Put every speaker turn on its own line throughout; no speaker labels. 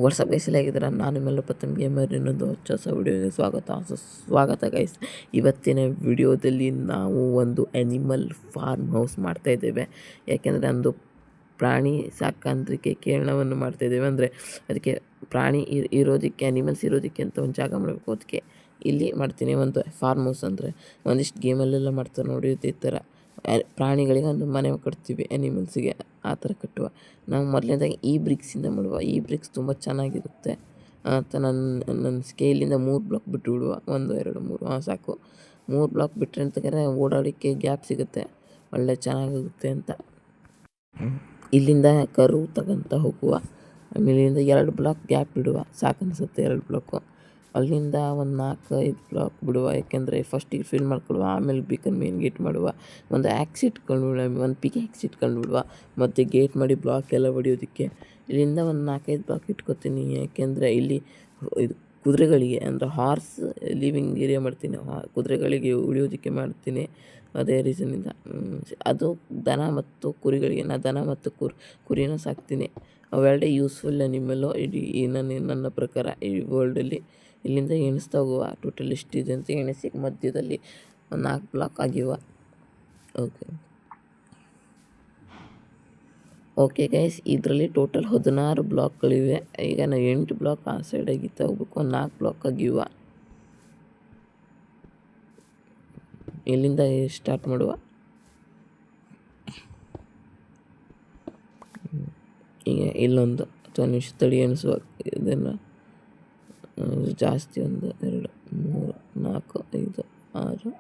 WhatsApp guys ಆಗಿದ್ದೀರ. ನಾನು ನಿಮ್ಮೆಲ್ಲ ಪ್ರಥಮ ಗೇಮರ್. ಇನ್ನೊಂದು ಹೊಸ ವಿಡಿಯೋಗೆ ಸ್ವಾಗತ ಗೈಸ್. ಇವತ್ತಿನ ವಿಡಿಯೋದಲ್ಲಿ ನಾವು ಒಂದು ಆ್ಯನಿಮಲ್ ಫಾರ್ಮ್ ಹೌಸ್ ಮಾಡ್ತಾಯಿದ್ದೇವೆ. ಯಾಕೆಂದರೆ ಒಂದು ಪ್ರಾಣಿ ಸಾಕಾಣಿಕೆ ಕೇಂದ್ರವನ್ನು ಮಾಡ್ತಾಯಿದ್ದೇವೆ. ಅಂದರೆ ಅದಕ್ಕೆ ಪ್ರಾಣಿ ಇರೋದಕ್ಕೆ, ಆ್ಯನಿಮಲ್ಸ್ ಇರೋದಕ್ಕೆ ಅಂತ ಒಂದು ಜಾಗ ಮಾಡಬೇಕು. ಅದಕ್ಕೆ ಇಲ್ಲಿ ಮಾಡ್ತೀನಿ ಒಂದು ಫಾರ್ಮ್ ಹೌಸ್. ಅಂದರೆ ಒಂದಿಷ್ಟು ಗೇಮಲ್ಲೆಲ್ಲ ಮಾಡ್ತಾರೆ ನೋಡಿ, ಈ ಥರ ಪ್ರಾಣಿಗಳಿಗೆ ಒಂದು ಮನೆ ಕಟ್ತೀವಿ, ಆ್ಯನಿಮಲ್ಸಿಗೆ ಆ ಥರ ಕಟ್ಟುವ. ನಾವು ಮೊದಲನೇದಾಗಿ ಈ ಬ್ರಿಕ್ಸಿಂದ ಮಾಡುವ. ಈ ಬ್ರಿಕ್ಸ್ ತುಂಬ ಚೆನ್ನಾಗಿರುತ್ತೆ ಅಂತ ನನ್ನ ಸ್ಕೇಲಿಂದ 3 ಬ್ಲಾಕ್ ಬಿಟ್ಟು ಬಿಡುವ. 1 2 3 ಸಾಕು. 3 ಬ್ಲಾಕ್ ಬಿಟ್ಟರೆ ಅಂತಂದರೆ ಓಡಾಡೋಕ್ಕೆ ಗ್ಯಾಪ್ ಸಿಗುತ್ತೆ, ಒಳ್ಳೆ ಚೆನ್ನಾಗಿರುತ್ತೆ ಅಂತ. ಇಲ್ಲಿಂದ ಕರು ತಗೊಂತ ಹೋಗುವ. ಆಮೇಲೆ ಇಲ್ಲಿಂದ 2 ಬ್ಲಾಕ್ ಗ್ಯಾಪ್ ಬಿಡುವ, ಸಾಕನ್ನಿಸುತ್ತೆ 2 ಬ್ಲಾಕು. ಅಲ್ಲಿಂದ ಒಂದು 4-5 ಬ್ಲಾಕ್ ಬಿಡುವ, ಯಾಕೆಂದರೆ ಫಸ್ಟಿಗೆ ಫಿಲ್ ಮಾಡ್ಕೊಳುವ. ಆಮೇಲೆ ಬೇಕಂದ್ರೆ ಮೇನ್ ಗೇಟ್ ಮಾಡುವ. ಒಂದು ಆ್ಯಕ್ಸ್ ಇಟ್ಕೊಂಡು ಬಿಡುವ, ಒಂದು ಪಿಕ್ ಆ್ಯಕ್ಸ್ ಇಟ್ಕೊಂಡು ಬಿಡುವ. ಮತ್ತು ಗೇಟ್ ಮಾಡಿ ಬ್ಲಾಕ್ ಎಲ್ಲ ಹೊಡಿಯೋದಕ್ಕೆ ಇಲ್ಲಿಂದ ಒಂದು 4-5 ಬ್ಲಾಕ್ ಇಟ್ಕೊತೀನಿ. ಯಾಕೆಂದರೆ ಇಲ್ಲಿ ಇದು ಕುದುರೆಗಳಿಗೆ, ಅಂದರೆ ಹಾರ್ಸ್ ಲಿವಿಂಗ್ ಏರಿಯಾ ಮಾಡ್ತೀನಿ, ಕುದುರೆಗಳಿಗೆ ಉಳಿಯೋದಕ್ಕೆ ಮಾಡ್ತೀನಿ. ಅದೇ ರೀಸನಿಂದ ಅದು ದನ ಮತ್ತು ಕುರಿಗಳಿಗೆ. ನಾನು ದನ ಮತ್ತು ಕುರಿನ ಸಾಕ್ತೀನಿ. ಅವೆರಡೇ ಯೂಸ್ಫುಲ್ ಆ್ಯನಿಮಲ್ಲು ಇಡೀ ನನ್ನ ಪ್ರಕಾರ ಈ ವರ್ಲ್ಡಲ್ಲಿ. ಇಲ್ಲಿಂದ ಎಣಿಸ್ತಾ ಹೋಗುವ, ಟೋಟಲ್ ಎಷ್ಟಿದೆ ಅಂತ ಎಣಿಸಿ ಮಧ್ಯದಲ್ಲಿ ಒಂದು 4 ಬ್ಲಾಕ್ ಆಗಿವ. ಓಕೆ ಗೈಸ್, ಇದರಲ್ಲಿ ಟೋಟಲ್ 16 ಬ್ಲಾಕ್ಗಳಿವೆ. ಈಗ ನಾವು 8 ಬ್ಲಾಕ್ ಆ ಸೈಡಾಗಿ ಹೋಗ್ಬೇಕು, ಒಂದು 4 ಬ್ಲಾಕ್ ಆಗಿವ. ಇಲ್ಲಿಂದ ಸ್ಟಾರ್ಟ್ ಮಾಡುವ. ಈಗ ಇಲ್ಲೊಂದು 10 ನಿಮಿಷ ತಡಿ ಎಣಿಸುವ. ಇದನ್ನು ಜಾಸ್ತಿ 1 2 3 4 5 6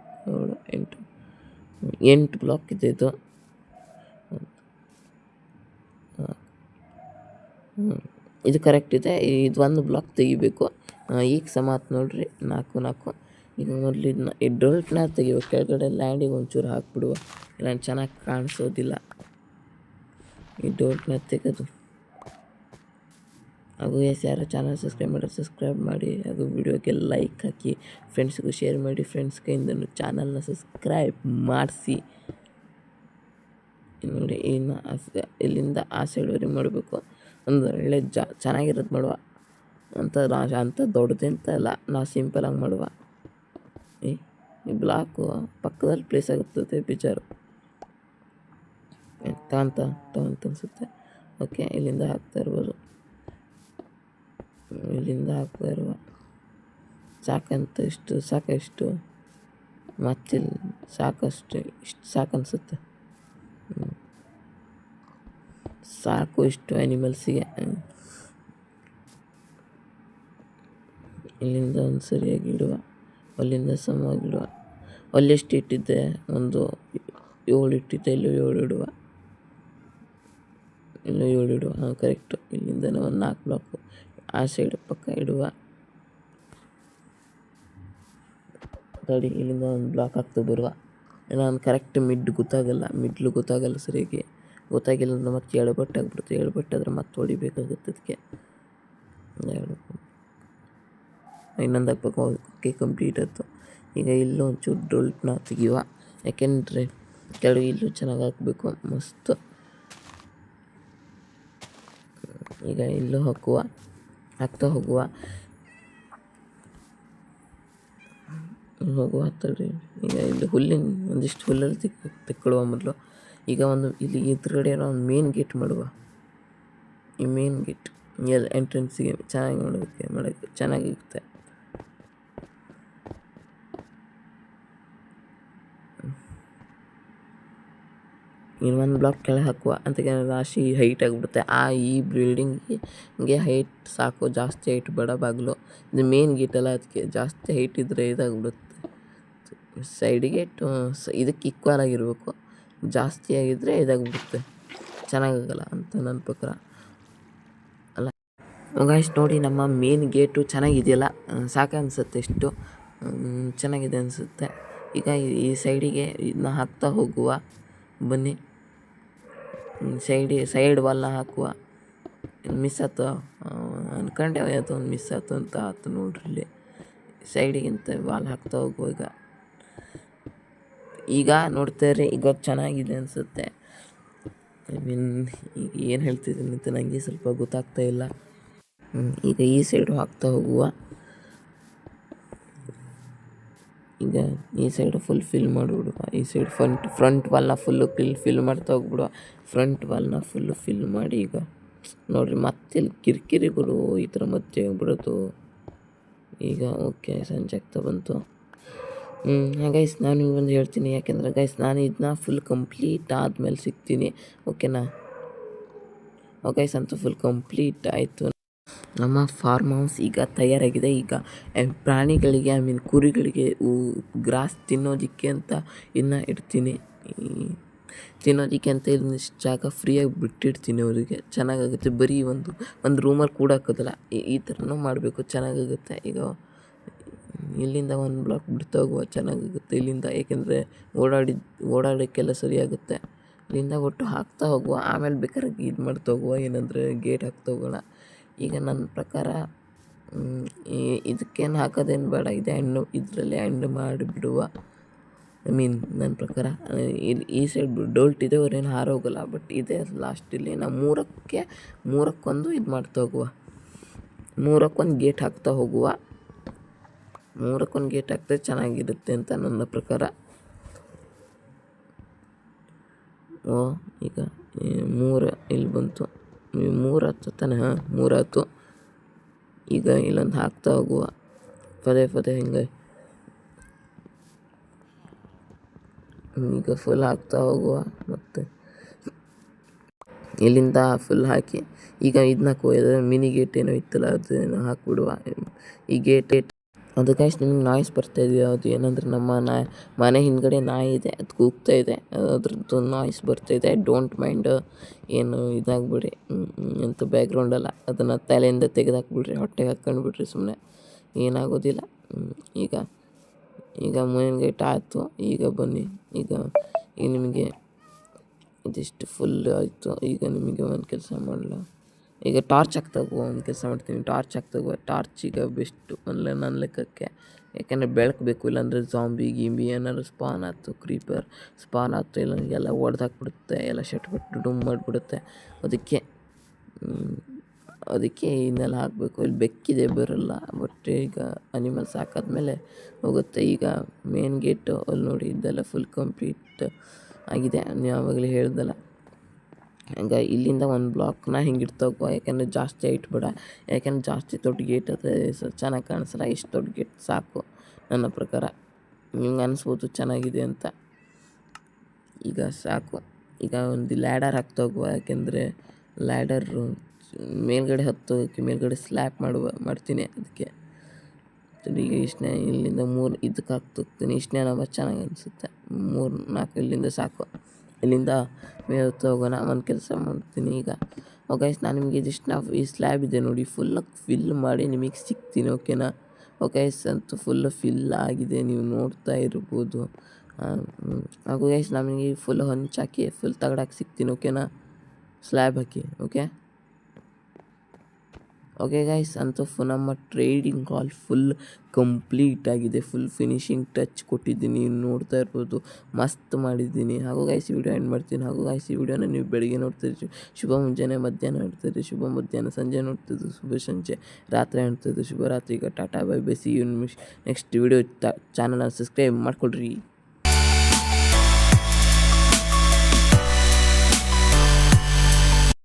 7 8 ಬ್ಲಾಕ್ ಇದೆ ಇದು. ಇದು ಕರೆಕ್ಟ್ ಇದೆ. ಇದು 1 ಬ್ಲಾಕ್ ತೆಗಿಬೇಕು. ಈಗ ಸಮಾತ್ ನೋಡ್ರಿ, 4 4. ಈಗ ಮೊದಲು ಇದನ್ನ ಈ ಡೊಲ್ಟ್ನ ತೆಗಿಬೇಕು. ಕೆಳಗಡೆ ಲ್ಯಾಂಡಿಗೆ ಒಂಚೂರು ಹಾಕ್ಬಿಡುವ, ಇಲ್ಲ ಚೆನ್ನಾಗಿ ಕಾಣಿಸೋದಿಲ್ಲ. ಈ ಡೊಲ್ಟ್ನ ತೆಗೆದು ಹಾಗೂ ಯಾರು ಚಾನಲ್ ಸಬ್ಸ್ಕ್ರೈಬ್ ಮಾಡಿ ಹಾಗೂ ವಿಡಿಯೋಗೆ ಲೈಕ್ ಹಾಕಿ, ಫ್ರೆಂಡ್ಸ್ಗೂ ಶೇರ್ ಮಾಡಿ. ಫ್ರೆಂಡ್ಸ್ ಕೈಯಿಂದಲೂ ಚಾನಲ್ನ ಸಬ್ಸ್ಕ್ರೈಬ್ ಮಾಡಿಸಿ ನೋಡಿ. ಇನ್ನು ಇಲ್ಲಿಂದ ಆ ಸೈಡ್ವರೆಗೆ ಮಾಡಬೇಕು. ಒಂದು ಒಳ್ಳೆ ಚೆನ್ನಾಗಿರೋದು ಮಾಡುವ ಅಂತ ದೊಡ್ಡದಂತ ಅಲ್ಲ, ನಾವು ಸಿಂಪಲಾಗಿ ಮಾಡುವ. ಈ ಬ್ಲಾಕು ಪಕ್ಕದಲ್ಲಿ ಪ್ಲೇಸ್ ಆಗುತ್ತದೆ, ಬೇಜಾರು ತಗೊಂತ ಅನಿಸುತ್ತೆ. ಓಕೆ, ಇಲ್ಲಿಂದ ಹಾಕ್ತಾ ಇರ್ಬೋದು. ಇಲ್ಲಿಂದ ಹಾಕ್ತಾ ಇರುವ ಸಾಕಷ್ಟು ಮತ್ತಿಲ್ಲಿ ಸಾಕಷ್ಟು ಇಷ್ಟು ಸಾಕನ್ಸುತ್ತೆ. ಸಾಕು ಇಷ್ಟು ಆ್ಯನಿಮಲ್ಸಿಗೆ. ಇಲ್ಲಿಂದ ಒಂದು ಸರಿಯಾಗಿ ಇಡುವ, ಅಲ್ಲಿಂದ ಸಮವಾಗಿ ಇಡುವ. ಅಲ್ಲೆಷ್ಟು ಇಟ್ಟಿದ್ದೆ, ಒಂದು 7 ಇಟ್ಟಿದ್ದೆ, ಇಲ್ಲೂ 7 ಇಡುವ, ಇಲ್ಲೂ 7 ಇಡುವ. ಕರೆಕ್ಟು. ಇಲ್ಲಿಂದ ಒಂದು 4 ಬ್ಲಾಕು ಆ ಸೈಡ್ ಪಕ್ಕ ಇಡುವ. ತಡಿ, ಇಲ್ಲಿಂದ ಒಂದು ಬ್ಲಾಕ್ ಹಾಕ್ತಾ ಬರುವ. ನಾನು ಕರೆಕ್ಟ್ ಮಿಡ್ಲು ಗೊತ್ತಾಗಲ್ಲ ಸರಿಯಾಗಿ. ಗೊತ್ತಾಗಿಲ್ಲ ಅಂದ್ರೆ ಮತ್ತೆ ಎಡಬಟ್ಟಾಗ್ಬಿಡುತ್ತೆ. ಎಡಬಟ್ಟಾದ್ರೆ ಮತ್ತೆ ಹೊಡಿಬೇಕಾಗುತ್ತೆ. ಅದಕ್ಕೆ ಇನ್ನೊಂದು ಹಾಕ್ಬೇಕು. ಓಕೆ, ಕಂಪ್ಲೀಟ್ ಆಯಿತು. ಈಗ ಇಲ್ಲೂ ಒಂಚೂರು ಡೊಲ್ಟ್ನ ತೆಗಿಯುವ, ಯಾಕೆಂದರೆ ಕೆಳಗೆ ಇಲ್ಲೂ ಚೆನ್ನಾಗಿ ಹಾಕಬೇಕು, ಮಸ್ತು. ಈಗ ಇಲ್ಲೂ ಹಾಕ್ತಾ ಹೋಗುವ ತಡಿ. ಈಗ ಇಲ್ಲಿ ಒಂದಿಷ್ಟು ಹುಲ್ಲಲ್ಲಿ ತೆಕ್ಕೊಳ್ಳುವ ಮೊದಲು. ಈಗ ಇಲ್ಲಿ ಎದುರುಗಡೆ ಒಂದು ಮೇನ್ ಗೇಟ್ ಮಾಡುವ. ಈ ಮೇನ್ ಗೇಟ್ ಎಂಟ್ರೆನ್ಸಿಗೆ ಮಾಡೋಕ್ಕೆ ಚೆನ್ನಾಗಿರುತ್ತೆ. ಇನ್ನೊಂದು ಬ್ಲಾಕ್ ಕೆಳಗೆ ಹಾಕುವ, ಅಂತ ರಾಶಿ ಹೈಟ್ ಆಗಿಬಿಡುತ್ತೆ. ಈ ಬಿಲ್ಡಿಂಗಿಗೆ ಹೈಟ್ ಸಾಕು, ಜಾಸ್ತಿ ಹೈಟ್ ಬೇಡ. ಬಾಗಿಲು ಇದು ಮೇನ್ ಗೇಟಲ್ಲ, ಅದಕ್ಕೆ ಜಾಸ್ತಿ ಹೈಟ್ ಇದ್ದರೆ ಇದಾಗಿಬಿಡುತ್ತೆ. ಸೈಡಿಗೆ ಇದಕ್ಕೆ ಈಕ್ವಲ್ ಆಗಿರಬೇಕು. ಜಾಸ್ತಿ ಆಗಿದ್ದರೆ ಇದಾಗಿಬಿಡುತ್ತೆ, ಚೆನ್ನಾಗಾಗಲ್ಲ ಅಂತ ನನ್ನ ಪ್ರಕಾರ ಅಲ್ಲ. ಗೈಸ್ ನೋಡಿ, ನಮ್ಮ ಮೇನ್ ಗೇಟು ಚೆನ್ನಾಗಿದೆಯಲ್ಲ, ಸಾಕನ್ಸುತ್ತೆ. ಇಷ್ಟು ಚೆನ್ನಾಗಿದೆ ಅನಿಸುತ್ತೆ. ಈಗ ಈ ಸೈಡಿಗೆ ಇದನ್ನ ಹಾಕ್ತಾ ಹೋಗುವ, ಬನ್ನಿ. ಸೈಡ್ ವಾಲ್ನ ಹಾಕುವ. ಮಿಸ್ ಆಯ್ತು ಅನ್ಕೊಂಡೆ, ಒಂದು ಮಿಸ್ ಆಯ್ತು ಅಂತ ಆಯ್ತು ನೋಡ್ರಿ. ಇಲ್ಲಿ ಸೈಡಿಗಿಂತ ವಾಲ್ ಹಾಕ್ತಾ ಹೋಗುವ. ಈಗ ನೋಡ್ತಾರೆ, ಈಗ ಚೆನ್ನಾಗಿದೆ ಅನಿಸುತ್ತೆ. ಈಗ ಏನು ಹೇಳ್ತಿದ್ದೀನಿ ಅಂತ ನನಗೆ ಸ್ವಲ್ಪ ಗೊತ್ತಾಗ್ತಾ ಇಲ್ಲ. ಈಗ ಈ ಸೈಡು ಹಾಕ್ತಾ ಹೋಗುವ. ಈಗ ಈ ಸೈಡು ಫುಲ್ ಫಿಲ್ ಮಾಡಿಬಿಡುವ. ಈ ಸೈಡ್ ಫ್ರಂಟ್ ವಾಲ್ನ ಫುಲ್ಲು ಫಿಲ್ ಮಾಡ್ತಾ ಹೋಗ್ಬಿಡುವ. ಫ್ರಂಟ್ ವಾಲ್ನ ಫುಲ್ಲು ಫಿಲ್ ಮಾಡಿ ಈಗ ನೋಡಿರಿ ಮತ್ತೆ ಕಿರಿಕಿರಿಗಳು ಈ ಥರ ಮತ್ತೆ ಬಿಡೋದು. ಈಗ ಓಕೆ ಸಂಜೆ ಆಗ್ತಾ ಬಂತು. ಗೈಸ್ ನಾನು ಒಂದು ಹೇಳ್ತೀನಿ, ಯಾಕೆಂದರೆ ಗೈಸ್ ನಾನು ಇದನ್ನ ಫುಲ್ ಕಂಪ್ಲೀಟ್ ಆದಮೇಲೆ ಸಿಗ್ತೀನಿ, ಓಕೆನಾ. ಗೈಸ್ ಅಂತೂ ಫುಲ್ ಕಂಪ್ಲೀಟ್ ಆಯಿತು. ನಮ್ಮ ಫಾರ್ಮ್ ಹೌಸ್ ಈಗ ತಯಾರಾಗಿದೆ. ಈಗ ಪ್ರಾಣಿಗಳಿಗೆ ಕುರಿಗಳಿಗೆ ಗ್ರಾಸ್ ತಿನ್ನೋದಕ್ಕೆ ಅಂತ ಇನ್ನು ಇಡ್ತೀನಿ. ತಿನ್ನೋದಕ್ಕೆ ಅಂತ ಇಷ್ಟು ಜಾಗ ಫ್ರೀಯಾಗಿ ಬಿಟ್ಟಿರ್ತೀನಿ ಅವರಿಗೆ. ಚೆನ್ನಾಗಾಗುತ್ತೆ. ಬರೀ ಒಂದು ರೂಮಲ್ಲಿ ಕೂಡ ಹಾಕೋದಲ್ಲ, ಈ ಥರನೂ ಮಾಡಬೇಕು, ಚೆನ್ನಾಗಾಗುತ್ತೆ. ಈಗ ಇಲ್ಲಿಂದ ಒಂದು ಬ್ಲಾಕ್ ಬಿಡ್ತಾ ಹೋಗುವ, ಚೆನ್ನಾಗಾಗುತ್ತೆ ಇಲ್ಲಿಂದ. ಏಕೆಂದರೆ ಓಡಾಡೋಕ್ಕೆಲ್ಲ ಸರಿಯಾಗುತ್ತೆ. ಇಲ್ಲಿಂದ ಒಟ್ಟು ಹಾಕ್ತಾ ಹೋಗುವ, ಆಮೇಲೆ ಬೇಕಾದ್ರೆ ಇದು ಮಾಡ್ತಾ ಹೋಗುವ, ಏನಂದರೆ ಗೇಟ್ ಹಾಕ್ತಾ ಹೋಗೋಣ. ಈಗ ನನ್ನ ಪ್ರಕಾರ ಇದಕ್ಕೇನು ಹಾಕೋದೇನು ಬೇಡ, ಇದರಲ್ಲೇ ಎಂಡ್ ಮಾಡಿಬಿಡುವ. ನನ್ನ ಪ್ರಕಾರ ಈ ಸೈಡ್ ಡೋಲ್ಟ್ ಇದೆ, ಅವ್ರೇನು ಹಾರೋಗಲ್ಲ. ಬಟ್ ಇದೆ ಲಾಸ್ಟಲ್ಲಿ ನಾವು ಮೂರಕ್ಕೊಂದು ಇದು ಮಾಡ್ತಾ ಹೋಗುವ. ಮೂರಕ್ಕೊಂದು ಗೇಟ್ ಹಾಕ್ತಾ ಹೋಗುವ. ಮೂರಕ್ಕೊಂದು ಗೇಟ್ ಹಾಕ್ತಾ ಚೆನ್ನಾಗಿರುತ್ತೆ ಅಂತ ನನ್ನ ಪ್ರಕಾರ. ಈಗ 3 ಇಲ್ಲಿ ಬಂತು. 3 ಹತ್ತು ತಾನೆ. 3 ಆಯ್ತು. ಈಗ ಇಲ್ಲೊಂದು ಹಾಕ್ತಾ ಹೋಗುವ ಪದೇ ಹಿಂಗೆ. ಈಗ ಫುಲ್ ಹಾಕ್ತಾ ಹೋಗುವ. ಮತ್ತು ಇಲ್ಲಿಂದ ಫುಲ್ ಹಾಕಿ ಈಗ ಇದನ್ನ ಮಿನಿ ಗೇಟ್ ಏನೋ ಇತ್ತಲ್ಲ ಅದನ್ನು ಹಾಕಿಬಿಡುವ. ಈ ಗೇಟ್ ಅದು ಗೈಸ್ ನಿಮ್ಗೆ ನಾಯ್ಸ್ ಬರ್ತಾಯಿದೆಯಾ? ಅದು ಏನಂದರೆ ನಮ್ಮ ಮನೆ ಹಿಂದ್ಗಡೆ ನಾಯಿ ಇದೆ, ಅದು ಕೂಗ್ತಾ ಇದೆ, ಅದ್ರದ್ದು ನಾಯ್ಸ್ ಬರ್ತಾಯಿದೆ. ಡೋಂಟ್ ಮೈಂಡ್, ಏನು ಇದಾಗ್ಬಿಡಿ ಎಂಥ ಬ್ಯಾಕ್ಗ್ರೌಂಡಲ್ಲ. ಅದನ್ನು ತಲೆಯಿಂದ ತೆಗೆದಾಕ್ಬಿಡ್ರಿ, ಹೊಟ್ಟೆಗೆ ಹಾಕ್ಕೊಂಡ್ಬಿಡ್ರಿ, ಸುಮ್ಮನೆ ಏನಾಗೋದಿಲ್ಲ. ಈಗ ಮೇನ್ ಗೇಟ್ ಆಯಿತು. ಈಗ ಬನ್ನಿ, ಈಗ ನಿಮಗೆ ಇದಿಷ್ಟು ಫುಲ್ ಆಯಿತು. ಈಗ ನಿಮಗೆ ಒಂದು ಕೆಲಸ ಮಾಡಲ, ಈಗ ಟಾರ್ಚ್ ಹಾಕ್ತಾಗುವ. ಒಂದು ಕೆಲಸ ಮಾಡ್ತೀನಿ, ಟಾರ್ಚ್ ಹಾಕ್ತಾಗುವ. ಟಾರ್ಚ್ ಈಗ ಬೆಸ್ಟು ನನ್ನ ಲೆಕ್ಕಕ್ಕೆ. ಯಾಕೆಂದರೆ ಬೆಳಕು ಬೇಕು, ಇಲ್ಲಾಂದರೆ ಗಿಂಬಿ ಏನಾದ್ರು ಕ್ರೀಪರ್ ಸ್ಪಾನ್ ಆಯ್ತು, ಇಲ್ಲ ಎಲ್ಲ ಹೊಡೆದಾಕ್ಬಿಡುತ್ತೆ, ಎಲ್ಲ ಶೆಟ್ಬಿಟ್ಟು ಡುಮ್ ಮಾಡಿಬಿಡುತ್ತೆ. ಅದಕ್ಕೆ ಇನ್ನೆಲ್ಲ ಹಾಕಬೇಕು. ಇಲ್ಲಿ ಬೆಕ್ಕಿದೆ, ಬರೋಲ್ಲ. ಬಟ್ ಈಗ ಅನಿಮಲ್ಸ್ ಹಾಕಾದ್ಮೇಲೆ ಹೋಗುತ್ತೆ. ಈಗ ಮೇನ್ ಗೇಟು ಅಲ್ಲಿ ನೋಡಿ, ಇದೆಲ್ಲ ಫುಲ್ ಕಂಪ್ಲೀಟ್ ಆಗಿದೆ. ನೀವು ಆವಾಗಲೇ ಹೇಳ್ದಲ್ಲ. ಹಂಗೆ ಇಲ್ಲಿಂದ ಒಂದು ಬ್ಲಾಕ್ನ ಹಿಂಗೆ ಇಡ್ತಾ ಹೋಗುವ. ಯಾಕೆಂದರೆ ಜಾಸ್ತಿ ಇಟ್ಬೇಡ, ಯಾಕೆಂದರೆ ಜಾಸ್ತಿ ದೊಡ್ಡ ಗೇಟ್ ಆದರೆ ಚೆನ್ನಾಗಿ ಕಾಣಿಸಲ್ಲ. ಇಷ್ಟು ದೊಡ್ಡ ಗೇಟ್ ಸಾಕು ನನ್ನ ಪ್ರಕಾರ. ನಿಮ್ಗೆ ಅನಿಸ್ಬೋದು ಚೆನ್ನಾಗಿದೆ ಅಂತ. ಈಗ ಸಾಕು. ಈಗ ಒಂದು ಲ್ಯಾಡರ್ ಹಾಕ್ತಾ ಹೋಗುವ, ಯಾಕೆಂದರೆ ಲ್ಯಾಡರು ಮೇಲ್ಗಡೆ ಹತ್ತೋದಕ್ಕೆ ಮೇಲ್ಗಡೆ ಸ್ಲ್ಯಾಪ್ ಮಾಡ್ತೀನಿ. ಅದಕ್ಕೆ ಈಗ ಇಷ್ಟನೇ, ಇಲ್ಲಿಂದ 3 ಇದಕ್ಕೆ ಹಾಕ್ತೋಗ್ತೀನಿ. ಇಷ್ಟನೇ ನಾವು ಚೆನ್ನಾಗಿ ಅನಿಸುತ್ತೆ. 3-4 ಇಲ್ಲಿಂದ ಸಾಕು. ಇಲ್ಲಿಂದ ಮೇಲೆ ಹೋಗೋಣ. ಒಂದು ಕೆಲಸ ಮಾಡ್ತೀನಿ ಈಗ. ಗೈಸ್ ನಾನು ನಿಮಗೆ ಇದಿಷ್ಟು ಈ ಸ್ಲ್ಯಾಬ್ ಇದೆ ನೋಡಿ, ಫಿಲ್ ಮಾಡಿ ನಿಮಗೆ ಸಿಗ್ತೀನಿ, ಓಕೆನಾ. ಗೈಸ್ ಅಂತೂ ಫುಲ್ಲು ಫಿಲ್ ಆಗಿದೆ, ನೀವು ನೋಡ್ತಾ ಇರ್ಬೋದು. ಹಾಗೂ ಗೈಸ್ ನಮಗೆ ಫುಲ್ ಹೊಂಚಾಕಿ ಫುಲ್ ತಗಡಾಕಿ ಸಿಗ್ತೀನಿ, ಓಕೆನಾ. ಸ್ಲ್ಯಾಬ್ ಹಾಕಿ, ಓಕೆ ಗೈಸ್ ಅಂತೂ ನಮ್ಮ ಟ್ರೇಡಿಂಗ್ ಹಾಲ್ ಫುಲ್ ಕಂಪ್ಲೀಟ್ ಆಗಿದೆ. ಫುಲ್ ಫಿನಿಶಿಂಗ್ ಟಚ್ ಕೊಟ್ಟಿದ್ದೀನಿ, ನೋಡ್ತಾ ಇರ್ಬೋದು. ಮಸ್ತ್ ಮಾಡಿದ್ದೀನಿ. ಹಾಗೂ ಗೈಸ್ ಈ ವಿಡಿಯೋ ಎಂಡ್ ಮಾಡ್ತೀನಿ. ಹಾಗೂ ಗೈಸ್ ಈ ವಿಡಿಯೋನ ನೀವು ಬೆಳಿಗ್ಗೆ ನೋಡ್ತಿದ್ರಿ, ಶುಭ ಮುಂಜಾನೆ, ಮಧ್ಯಾಹ್ನ ನೋಡ್ತಿದ್ರಿ, ಶುಭ ಮಧ್ಯಾಹ್ನ, ಸಂಜೆ ನೋಡ್ತಿದ್ದು ಶುಭ ಸಂಜೆ, ರಾತ್ರಿ ನೋಡ್ತಿದ್ದು ಶುಭ ರಾತ್ರಿ. ಈಗ tata bye bye, see you next video. ಚಾನಲ್ನ ಸಬ್ಸ್ಕ್ರೈಬ್ ಮಾಡ್ಕೊಳ್ರಿ.